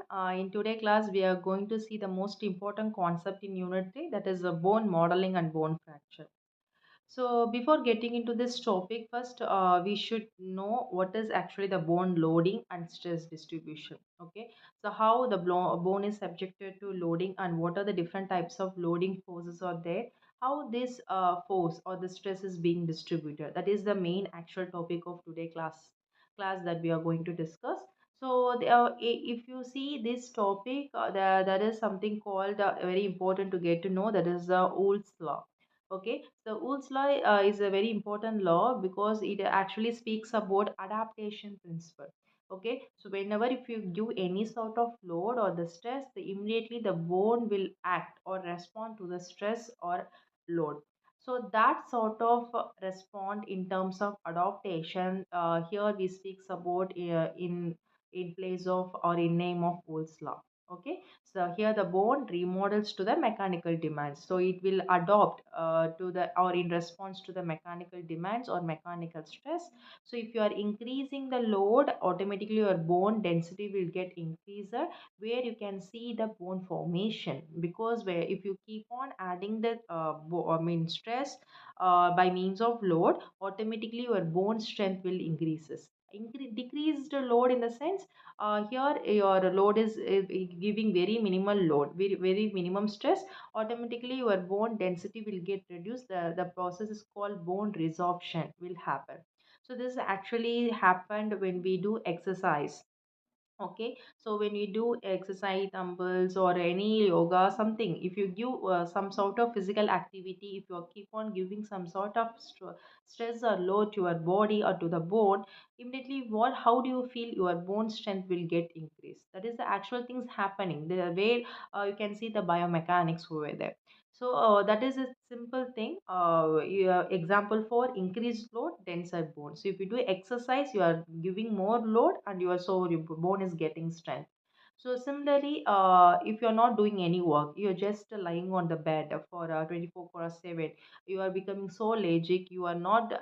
In today's class, we are going to see the most important concept in Unit 3, that is bone modeling and bone fracture. So, before getting into this topic, first we should know what is actually the bone loading and stress distribution. Okay, so how the bone is subjected to loading and what are the different types of loading forces are there. How this force or the stress is being distributed. That is the main actual topic of today class that we are going to discuss. So, if you see this topic, there is something called very important to get to know. That is the Wolff's law. Okay, so Wool's law is a very important law because it actually speaks about adaptation principle. Okay, so whenever if you give any sort of load or the stress, immediately the bone will act or respond to the stress or load. So that sort of respond in terms of adaptation. Here we speaks about in place of or in name of Wool's law. Okay, so here the bone remodels to the mechanical demands. So it will adopt to the or in response to the mechanical demands or mechanical stress. So if you are increasing the load, automatically your bone density will get increased, where you can see the bone formation. Because where if you keep on adding the stress by means of load, automatically your bone strength will increases. Decreased load in the sense here your load is giving very minimal load, very minimum stress, automatically your bone density will get reduced. The process is called bone resorption will happen. So this actually happened when we do exercise. Okay, so when you do exercise, dumbbells or any yoga, something, if you give some sort of physical activity, if you keep on giving some sort of stress or load to your body or to the bone, immediately how do you feel your bone strength will get increased? That is the actual things happening, the way you can see the biomechanics over there. So that is a simple thing. Example for increased load, denser bone. So if you do exercise, you are giving more load, and your bone is getting strength. So similarly, if you're not doing any work, you're just lying on the bed for 24/7. You are becoming so lethargic. You are not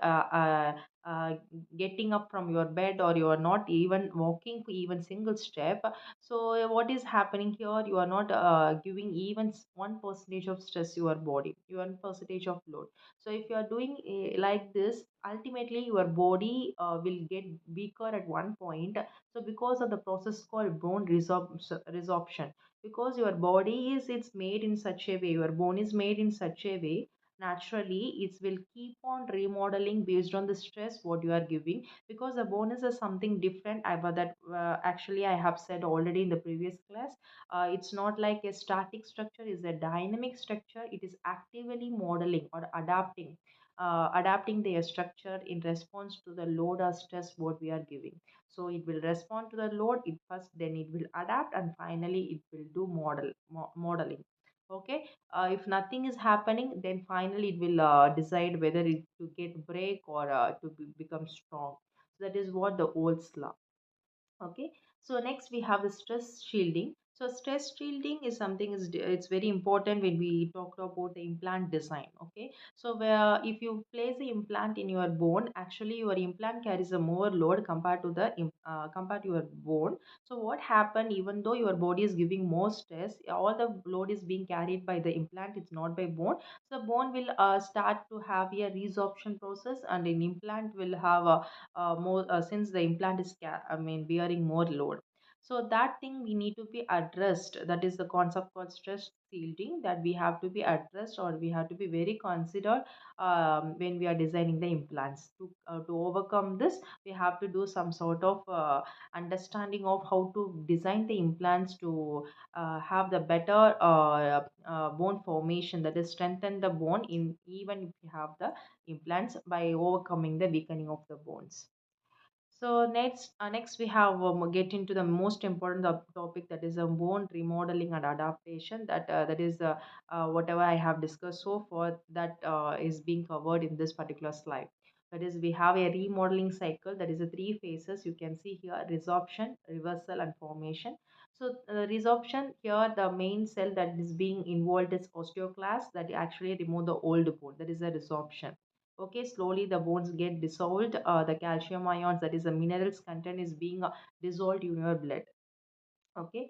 getting up from your bed, or you are not even walking for even single step. So what is happening here? You are not giving even 1% of stress to your body, 1% of load. So if you are doing like this, ultimately your body will get weaker at one point. So because of the process called bone resorption, because your body is it's made in such a way, your bone is made in such a way, naturally it will keep on remodeling based on the stress what you are giving. Because the bonus is something different. Actually I have said already in the previous class. It's not like a static structure, is a dynamic structure. It is actively modeling or adapting their structure in response to the load or stress what we are giving. So it will respond to the load it first, then it will adapt, and finally it will do modeling. Okay, if nothing is happening, then finally it will decide whether it to get break or become strong. So that is what the old law. Okay, so next we have the stress shielding. So stress shielding is something it's very important when we talk about the implant design. Okay, so where if you place the implant in your bone, actually your implant carries a more load compared to compared to your bone. So what happened, even though your body is giving more stress, all the load is being carried by the implant, it's not by bone. So bone will start to have a resorption process, and an implant will have a more since the implant is bearing more load. So that thing we need to be addressed. That is the concept called stress shielding, that we have to be addressed, or we have to be very considered when we are designing the implants. To overcome this, we have to do some sort of understanding of how to design the implants to have the better bone formation, that is strengthen the bone in even if you have the implants, by overcoming the weakening of the bones. So next we have get into the most important topic, that is bone remodeling and adaptation. That is whatever I have discussed so far, that is being covered in this particular slide. That is, we have a remodeling cycle. That is the three phases you can see here: resorption, reversal, and formation. So resorption, here the main cell that is being involved is osteoclasts, that actually remove the old bone. That is a resorption. Okay, slowly the bones get dissolved. The calcium ions, that is the minerals content, is being dissolved in your blood. Okay,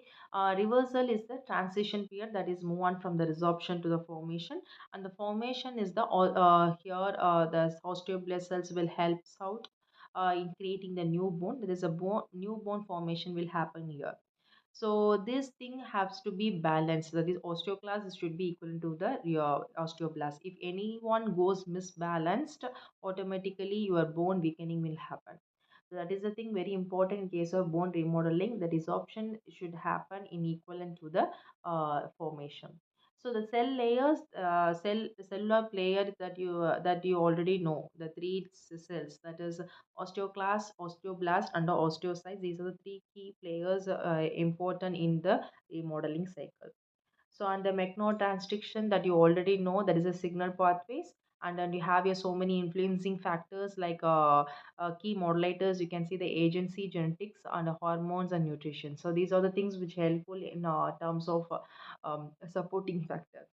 reversal is the transition period, that is move on from the resorption to the formation, and the formation is the here the osteoblast cells will help out in creating the new bone. There is a new bone formation will happen here. So this thing has to be balanced. That is, osteoclast should be equal to the osteoblast. If anyone goes misbalanced, automatically your bone weakening will happen. So that is the thing very important in case of bone remodeling. The resorption should happen in equivalent to the formation. So the cell layers, cellular layers that you already know, the three cells, that is osteoclast, osteoblast, and the osteocytes. These are the three key players important in the remodeling cycle. So under mechanotransduction that you already know, that is a signal pathways, and then you have your so many influencing factors like key modulators. You can see the agency, genetics, and hormones and nutrition. So these are the things which helpful in terms of supporting factor.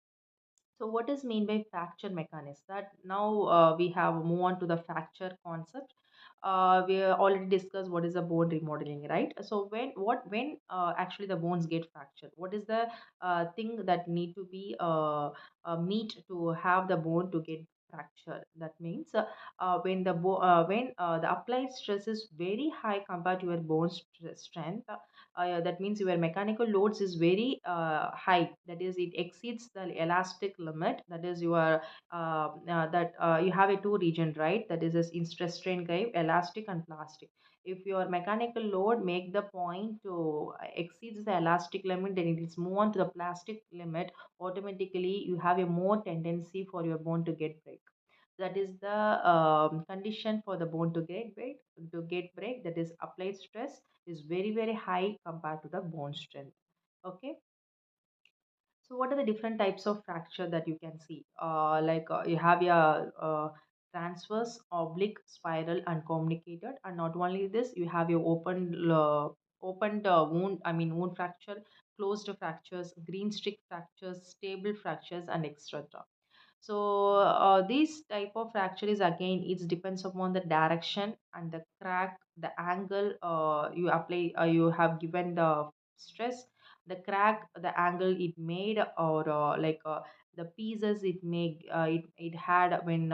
So what is mean by fracture mechanics? That now we have move on to the fracture concept. We already discussed what is a bone remodeling, right? So when actually the bones get fractured, what is the thing that need to be meet to have the bone to get fractured? That means when the applied stress is very high compared to your bone strength, that means your mechanical loads is very high, that is it exceeds the elastic limit, that is your that you have a two region, right? That is in stress strain curve, elastic and plastic. If your mechanical load make the point to exceeds the elastic limit, then it is move on to the plastic limit. Automatically you have a more tendency for your bone to get break. That is the condition for the bone to get break. That is applied stress is very very high compared to the bone strength. Okay, so what are the different types of fracture that you can see? You have your transverse, oblique, spiral, and communicated. And not only this, you have your opened wound. I mean wound fracture, closed fractures, green stick fractures, stable fractures, and etc. So this type of fracture is again it depends upon the direction and the crack, the angle you apply. You have given the stress, the crack, the angle it made, or the pieces it made. It had when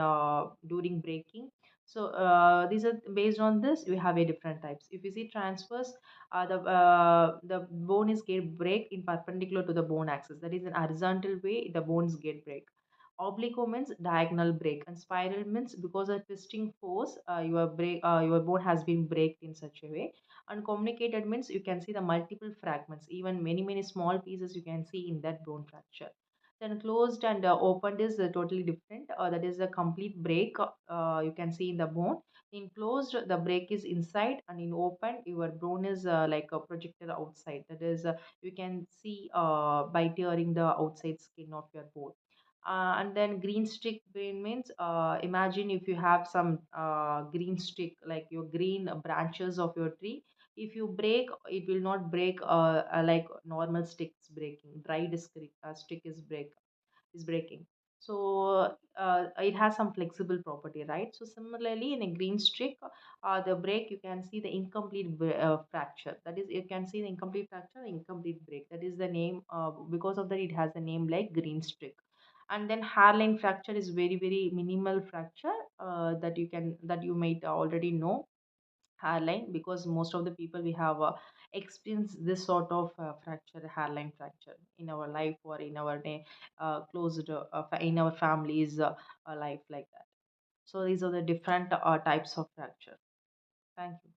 during breaking. So these are based on this. We have a different types. If you see transverse, the bone is get break in perpendicular to the bone axis. That is in horizontal way. The bones get break. Oblique means diagonal break, and spiral means because of twisting force, your bone has been breaked in such a way. And communicated means you can see the multiple fragments, even many many small pieces you can see in that bone fracture. Then closed and opened is totally different. That is a complete break. You can see in the bone. In closed, the break is inside, and in open, your bone is like a projected outside. That is, you can see by tearing the outside skin of your bone. And then green stick brain means imagine if you have some green stick like your green branches of your tree. If you break, it will not break like normal sticks breaking. Stick is breaking. So it has some flexible property, right? So similarly in a green stick, the break you can see the incomplete fracture. That is, you can see the incomplete fracture, incomplete break. That is the name. Because of that, it has a name like green stick. And then hairline fracture is very very minimal fracture that you might already know hairline, because most of the people we have experienced this sort of fracture, hairline fracture in our life or in our closed in our families life like that. So these are the different types of fracture. Thank you.